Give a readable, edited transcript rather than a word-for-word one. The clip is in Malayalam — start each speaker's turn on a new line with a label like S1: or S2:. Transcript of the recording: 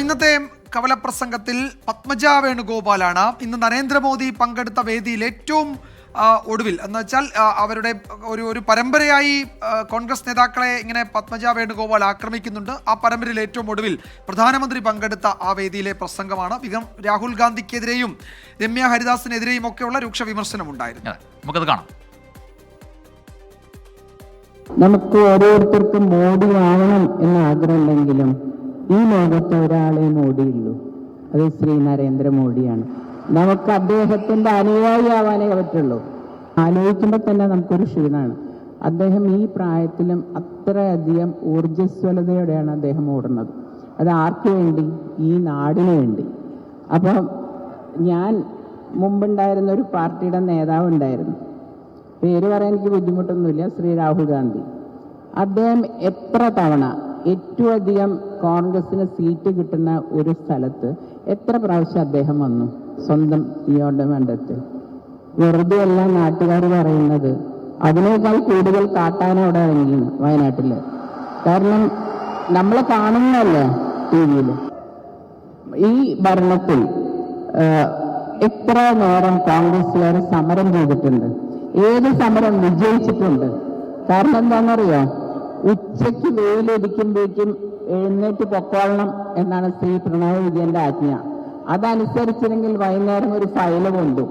S1: ഇന്നത്തെ കവലപ്രസംഗത്തിൽ പത്മജ വേണുഗോപാലാണ് ഇന്ന് നരേന്ദ്രമോദി പങ്കെടുത്ത വേദിയിൽ ഏറ്റവും ഒടുവിൽ എന്ന് വെച്ചാൽ അവരുടെ ഒരു പരമ്പരയായി കോൺഗ്രസ് നേതാക്കളെ ഇങ്ങനെ പത്മജ വേണുഗോപാൽ ആക്രമിക്കുന്നുണ്ട്. ആ പരമ്പരയിൽ ഏറ്റവും ഒടുവിൽ പ്രധാനമന്ത്രി പങ്കെടുത്ത ആ വേദിയിലെ പ്രസംഗമാണ്. രാഹുൽ ഗാന്ധിക്കെതിരെയും രമ്യ ഹരിദാസിനെതിരെയും ഒക്കെയുള്ള രൂക്ഷ വിമർശനം ഉണ്ടായിരുന്നു.
S2: നമുക്കത് കാണാം.
S3: നമുക്ക് ഓരോരുത്തർക്കും മോഡി ആവണം എന്ന ആഗ്രഹമുണ്ടെങ്കിലും ഈ ലോകത്ത് ഒരാളെ മോഡിയുള്ളൂ, അത് ശ്രീ നരേന്ദ്രമോദിയാണ്. നമുക്ക് അദ്ദേഹത്തിന്റെ അനുയായി ആവാനേ പറ്റുള്ളൂ. ആലോചിക്കുമ്പോൾ തന്നെ നമുക്കൊരു ക്ഷീണമാണ്. അദ്ദേഹം ഈ പ്രായത്തിലും അത്രയധികം ഊർജ്ജസ്വലതയോടെയാണ് അദ്ദേഹം ഓടുന്നത്. അത് ആർക്കു വേണ്ടി? ഈ നാടിനു വേണ്ടി. അപ്പം ഞാൻ മുമ്പുണ്ടായിരുന്ന ഒരു പാർട്ടിയുടെ നേതാവ് ഉണ്ടായിരുന്നു, പേര് പറയാൻ എനിക്ക് ബുദ്ധിമുട്ടൊന്നുമില്ല, ശ്രീ രാഹുൽ ഗാന്ധി. അദ്ദേഹം എത്ര തവണ ഏറ്റവും അധികം കോൺഗ്രസിന് സീറ്റ് കിട്ടുന്ന ഒരു സ്ഥലത്ത് എത്ര പ്രാവശ്യം അദ്ദേഹം വന്നു സ്വന്തം നിയോജകമണ്ഡലത്തിൽ? വെറുതെ അല്ല നാട്ടുകാർ പറയുന്നത്, അതിനേക്കാൾ കൂടുതൽ കാട്ടാനോടെ ഇറങ്ങിയാണ് വയനാട്ടില്. കാരണം നമ്മൾ കാണുന്നല്ലേ ടി വിയിൽ. ഈ ഭരണത്തിൽ എത്ര നേരം കോൺഗ്രസ്സുകാർ സമരം ചെയ്തിട്ടുണ്ട്, ഏത് സമരം വിജയിച്ചിട്ടുണ്ട്. കാരണം എന്താണെന്നറിയോ? ഉച്ചയ്ക്ക് വെയിലൊരിക്കുമ്പോഴേക്കും എഴുന്നേറ്റ് പൊക്കോളണം എന്നാണ് ശ്രീ പിണറായി വിജയന്റെ ആജ്ഞ. അതനുസരിച്ചില്ലെങ്കിൽ വൈകുന്നേരം ഒരു ഫയല് കൊണ്ടു.